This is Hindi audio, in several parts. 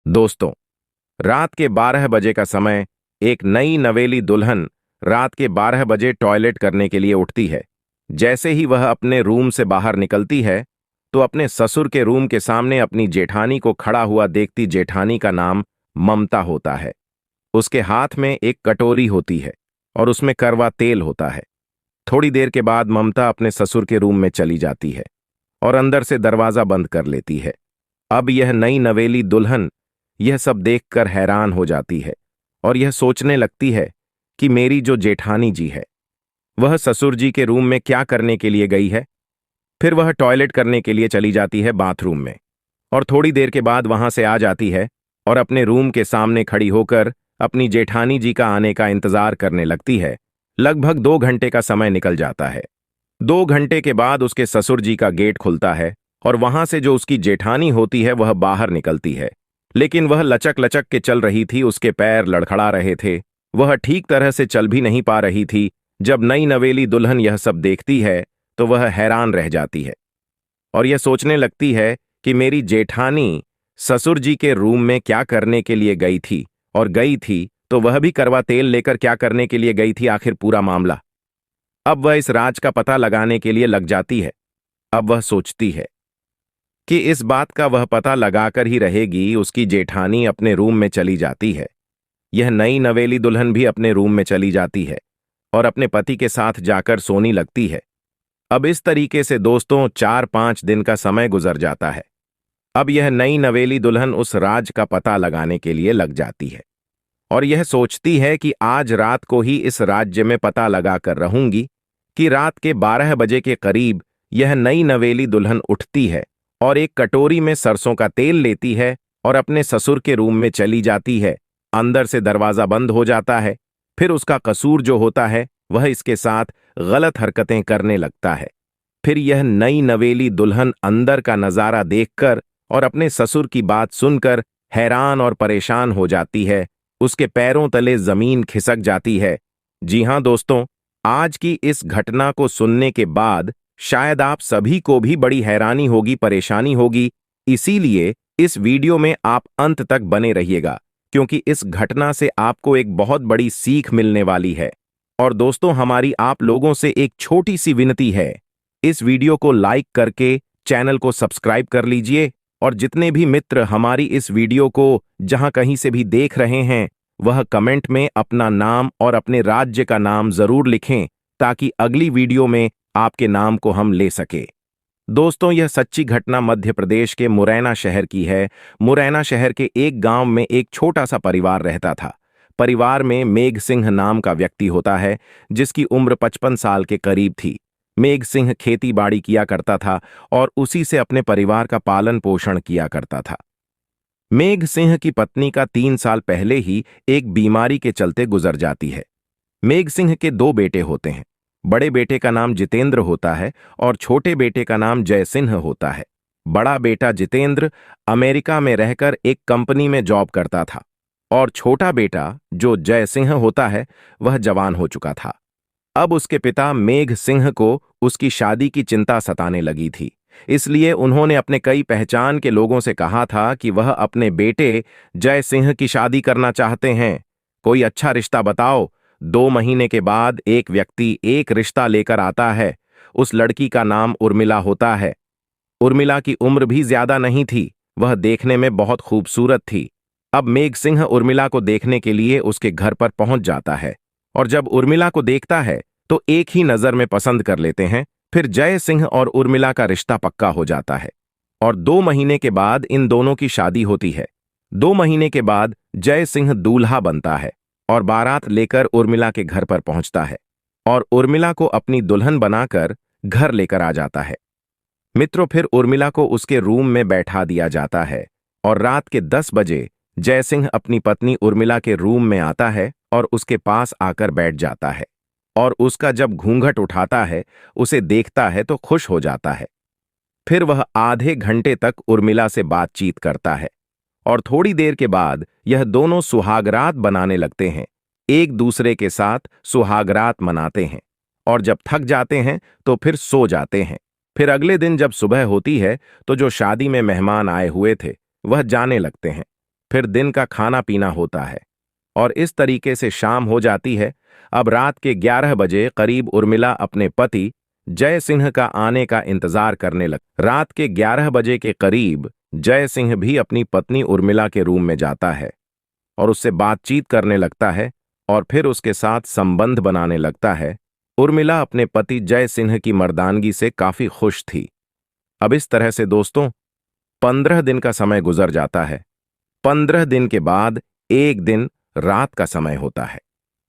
दोस्तों, रात के 12 बजे का समय। एक नई नवेली दुल्हन रात के 12 बजे टॉयलेट करने के लिए उठती है। जैसे ही वह अपने रूम से बाहर निकलती है तो अपने ससुर के रूम के सामने अपनी जेठानी को खड़ा हुआ देखती जेठानी का नाम ममता होता है। उसके हाथ में एक कटोरी होती है और उसमें करवा तेल होता है। थोड़ी देर के बाद ममता अपने ससुर के रूम में चली जाती है और अंदर से दरवाजा बंद कर लेती है। अब यह नई नवेली दुल्हन यह सब देखकर हैरान हो जाती है और यह सोचने लगती है कि मेरी जो जेठानी जी है वह ससुर जी के रूम में क्या करने के लिए गई है। फिर वह टॉयलेट करने के लिए चली जाती है बाथरूम में और थोड़ी देर के बाद वहां से आ जाती है और अपने रूम के सामने खड़ी होकर अपनी जेठानी जी का आने का इंतजार करने लगती है। लगभग 2 घंटे का समय निकल जाता है। 2 घंटे के बाद उसके ससुर जी का गेट खुलता है और वहां से जो उसकी जेठानी होती है वह बाहर निकलती है। लेकिन वह लचक लचक के चल रही थी, उसके पैर लड़खड़ा रहे थे, वह ठीक तरह से चल भी नहीं पा रही थी। जब नई नवेली दुल्हन यह सब देखती है तो वह हैरान रह जाती है और यह सोचने लगती है कि मेरी जेठानी ससुर जी के रूम में क्या करने के लिए गई थी, और गई थी तो वह भी करवा तेल लेकर क्या करने के लिए गई थी, आखिर पूरा मामला। अब वह इस राज का पता लगाने के लिए लग जाती है। अब वह सोचती है कि इस बात का वह पता लगाकर ही रहेगी। उसकी जेठानी अपने रूम में चली जाती है। यह नई नवेली दुल्हन भी अपने रूम में चली जाती है और अपने पति के साथ जाकर सोने लगती है। अब इस तरीके से दोस्तों 4-5 दिन का समय गुजर जाता है। अब यह नई नवेली दुल्हन उस राज का पता लगाने के लिए लग जाती है और यह सोचती है कि आज रात को ही इस राज्य में पता लगाकर रहूंगी कि रात के 12 बजे के करीब यह नई नवेली दुल्हन उठती है और एक कटोरी में सरसों का तेल लेती है और अपने ससुर के रूम में चली जाती है। अंदर से दरवाजा बंद हो जाता है। फिर उसका कसूर जो होता है वह इसके साथ गलत हरकतें करने लगता है। फिर यह नई नवेली दुल्हन अंदर का नजारा देखकर और अपने ससुर की बात सुनकर हैरान और परेशान हो जाती है। उसके पैरों तले जमीन खिसक जाती है। जी हां दोस्तों, आज की इस घटना को सुनने के बाद शायद आप सभी को भी बड़ी हैरानी होगी, परेशानी होगी। इसीलिए इस वीडियो में आप अंत तक बने रहिएगा, क्योंकि इस घटना से आपको एक बहुत बड़ी सीख मिलने वाली है। और दोस्तों, हमारी आप लोगों से एक छोटी सी विनती है, इस वीडियो को लाइक करके चैनल को सब्सक्राइब कर लीजिए और जितने भी मित्र हमारी इस वीडियो को जहां कहीं से भी देख रहे हैं वह कमेंट में अपना नाम और अपने राज्य का नाम जरूर लिखें, ताकि अगली वीडियो में आपके नाम को हम ले सके। दोस्तों, यह सच्ची घटना मध्य प्रदेश के मुरैना शहर की है। मुरैना शहर के एक गांव में एक छोटा सा परिवार रहता था। परिवार में मेघ सिंह नाम का व्यक्ति होता है, जिसकी उम्र 55 साल के करीब थी। मेघ सिंह खेती बाड़ी किया करता था और उसी से अपने परिवार का पालन पोषण किया करता था। मेघ सिंह की पत्नी का 3 साल पहले ही एक बीमारी के चलते गुजर जाती है। मेघ सिंह के 2 बेटे होते हैं। बड़े बेटे का नाम जितेंद्र होता है और छोटे बेटे का नाम जय सिंह होता है। बड़ा बेटा जितेंद्र अमेरिका में रहकर एक कंपनी में जॉब करता था और छोटा बेटा जो जय सिंह होता है वह जवान हो चुका था। अब उसके पिता मेघ सिंह को उसकी शादी की चिंता सताने लगी थी। इसलिए उन्होंने अपने कई पहचान के लोगों से कहा था कि वह अपने बेटे जय सिंह की शादी करना चाहते हैं। कोई अच्छा रिश्ता बताओ। 2 महीने के बाद एक व्यक्ति एक रिश्ता लेकर आता है। उस लड़की का नाम उर्मिला होता है। उर्मिला की उम्र भी ज्यादा नहीं थी, वह देखने में बहुत खूबसूरत थी। अब मेघ सिंह उर्मिला को देखने के लिए उसके घर पर पहुंच जाता है और जब उर्मिला को देखता है तो एक ही नजर में पसंद कर लेते हैं। फिर जय सिंह और उर्मिला का रिश्ता पक्का हो जाता है और 2 महीने के बाद इन दोनों की शादी होती है। 2 महीने के बाद जय सिंह दूल्हा बनता है और बारात लेकर उर्मिला के घर पर पहुंचता है और उर्मिला को अपनी दुल्हन बनाकर घर लेकर आ जाता है। मित्रों, फिर उर्मिला को उसके रूम में बैठा दिया जाता है और रात के 10 बजे जय सिंह अपनी पत्नी उर्मिला के रूम में आता है और उसके पास आकर बैठ जाता है और उसका जब घूंघट उठाता है, उसे देखता है तो खुश हो जाता है। फिर वह आधे घंटे तक उर्मिला से बातचीत करता है और थोड़ी देर के बाद यह दोनों सुहागरात बनाने लगते हैं। एक दूसरे के साथ सुहागरात मनाते हैं और जब थक जाते हैं तो फिर सो जाते हैं। फिर अगले दिन जब सुबह होती है तो जो शादी में मेहमान आए हुए थे वह जाने लगते हैं फिर दिन का खाना पीना होता है और इस तरीके से शाम हो जाती है। अब रात के 11 बजे करीब उर्मिला अपने पति जय सिंह का आने का इंतजार करने लग। रात के 11 बजे के करीब जय सिंह भी अपनी पत्नी उर्मिला के रूम में जाता है और उससे बातचीत करने लगता है और फिर उसके साथ संबंध बनाने लगता है। उर्मिला अपने पति जय सिंह की मर्दानगी से काफी खुश थी। अब इस तरह से दोस्तों 15 दिन का समय गुजर जाता है। 15 दिन के बाद एक दिन रात का समय होता है।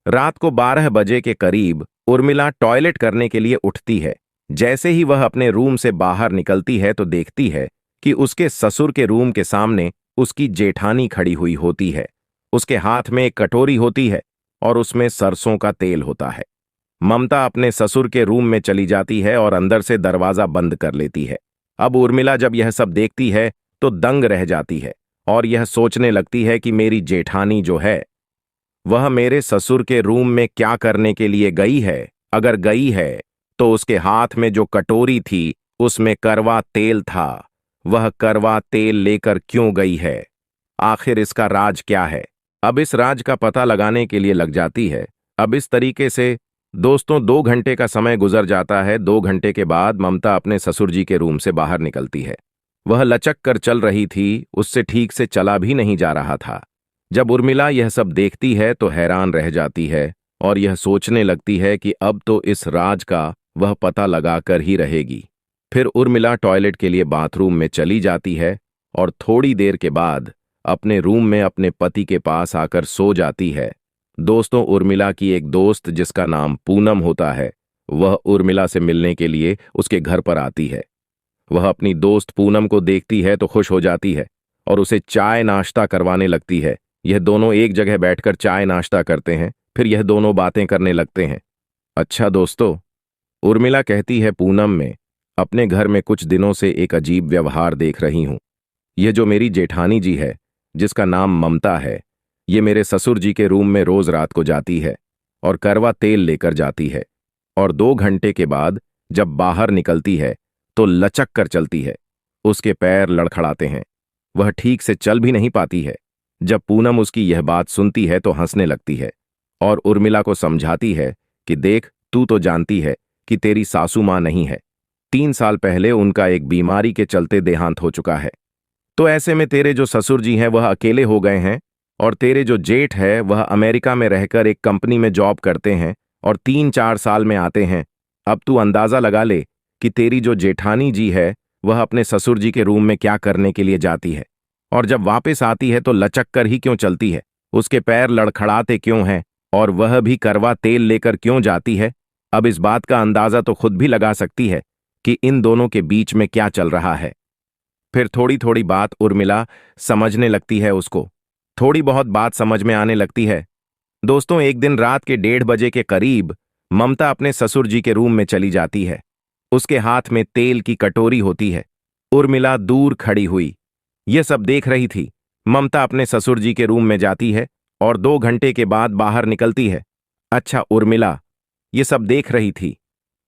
रात को 12 बजे के करीब उर्मिला टॉयलेट करने के लिए उठती है। जैसे ही वह अपने रूम से बाहर निकलती है तो देखती है कि उसके ससुर के रूम के सामने उसकी जेठानी खड़ी हुई होती है। उसके हाथ में एक कटोरी होती है और उसमें सरसों का तेल होता है। ममता अपने ससुर के रूम में चली जाती है और अंदर से दरवाजा बंद कर लेती है। अब उर्मिला जब यह सब देखती है तो दंग रह जाती है और यह सोचने लगती है कि मेरी जेठानी जो है वह मेरे ससुर के रूम में क्या करने के लिए गई है। अगर गई है तो उसके हाथ में जो कटोरी थी उसमें करवा तेल था। वह करवा तेल लेकर क्यों गई है? आखिर इसका राज क्या है? अब इस राज का पता लगाने के लिए लग जाती है। अब इस तरीके से दोस्तों 2 घंटे का समय गुजर जाता है। 2 घंटे के बाद ममता अपने ससुर जी के रूम से बाहर निकलती है। वह लचक कर चल रही थी, उससे ठीक से चला भी नहीं जा रहा था। जब उर्मिला यह सब देखती है तो हैरान रह जाती है और यह सोचने लगती है कि अब तो इस राज का वह पता लगाकर ही रहेगी। फिर उर्मिला टॉयलेट के लिए बाथरूम में चली जाती है और थोड़ी देर के बाद अपने रूम में अपने पति के पास आकर सो जाती है। दोस्तों उर्मिला की एक दोस्त जिसका नाम पूनम होता है, वह उर्मिला से मिलने के लिए उसके घर पर आती है। वह अपनी दोस्त पूनम को देखती है तो खुश हो जाती है और उसे चाय नाश्ता करवाने लगती है। यह दोनों एक जगह बैठकर चाय नाश्ता करते हैं। फिर यह दोनों बातें करने लगते हैं। अच्छा दोस्तों, उर्मिला कहती है पूनम में, अपने घर में कुछ दिनों से एक अजीब व्यवहार देख रही हूं। यह जो मेरी जेठानी जी है जिसका नाम ममता है, ये मेरे ससुर जी के रूम में रोज रात को जाती है और करवा तेल लेकर जाती है और 2 घंटे के बाद जब बाहर निकलती है तो लचक कर चलती है। उसके पैर लड़खड़ाते हैं, वह ठीक से चल भी नहीं पाती है। जब पूनम उसकी यह बात सुनती है तो हंसने लगती है और उर्मिला को समझाती है कि देख, तू तो जानती है कि तेरी सासू मां नहीं है। 3 साल पहले उनका एक बीमारी के चलते देहांत हो चुका है। तो ऐसे में तेरे जो ससुर जी हैं वह अकेले हो गए हैं और तेरे जो जेठ है वह अमेरिका में रहकर एक कंपनी में जॉब करते हैं और 3-4 साल में आते हैं। अब तू अंदाजा लगा ले कि तेरी जो जेठानी जी है वह अपने ससुर जी के रूम में क्या करने के लिए जाती है और जब वापस आती है तो लचक कर ही क्यों चलती है, उसके पैर लड़खड़ाते क्यों हैं और वह भी करवा तेल लेकर क्यों जाती है। अब इस बात का अंदाजा तो खुद भी लगा सकती है कि इन दोनों के बीच में क्या चल रहा है। फिर थोड़ी थोड़ी बात उर्मिला समझने लगती है, उसको थोड़ी बहुत बात समझ में आने लगती है। दोस्तों एक दिन रात के 1:30 बजे के करीब ममता अपने ससुर जी के रूम में चली जाती है। उसके हाथ में तेल की कटोरी होती है। उर्मिला दूर खड़ी हुई यह सब देख रही थी। ममता अपने ससुर जी के रूम में जाती है और 2 घंटे के बाद बाहर निकलती है। अच्छा, उर्मिला ये सब देख रही थी।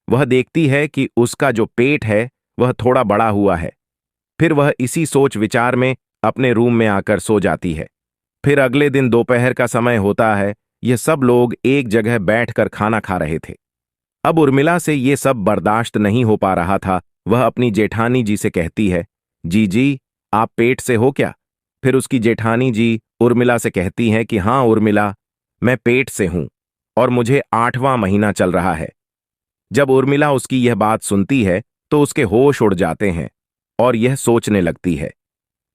वह देखती है कि उसका जो पेट है वह थोड़ा बड़ा हुआ है। फिर वह इसी सोच विचार में अपने रूम में आकर सो जाती है। फिर अगले दिन दोपहर का समय होता है। ये सब लोग एक जगह बैठकर खाना खा रहे थे। अब उर्मिला से ये सब बर्दाश्त नहीं हो पा रहा था। वह अपनी जेठानी जी से कहती है, जी आप पेट से हो क्या? फिर उसकी जेठानी जी उर्मिला से कहती हैं कि हाँ उर्मिला, मैं पेट से हूं और मुझे 8वां महीना चल रहा है। जब उर्मिला उसकी यह बात सुनती है तो उसके होश उड़ जाते हैं और यह सोचने लगती है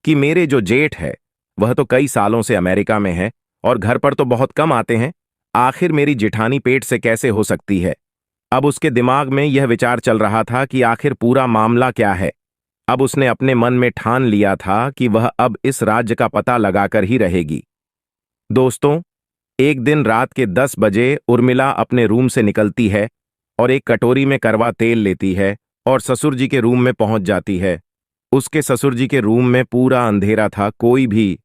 कि मेरे जो जेठ है वह तो कई सालों से अमेरिका में है और घर पर तो बहुत कम आते हैं। आखिर मेरी जेठानी पेट से कैसे हो सकती है? अब उसके दिमाग में यह विचार चल रहा था कि आखिर पूरा मामला क्या है। अब उसने अपने मन में ठान लिया था कि वह अब इस राज्य का पता लगाकर ही रहेगी। दोस्तों एक दिन रात के 10 बजे उर्मिला अपने रूम से निकलती है और एक कटोरी में करवा तेल लेती है और ससुर जी के रूम में पहुंच जाती है। उसके ससुर जी के रूम में पूरा अंधेरा था, कोई भी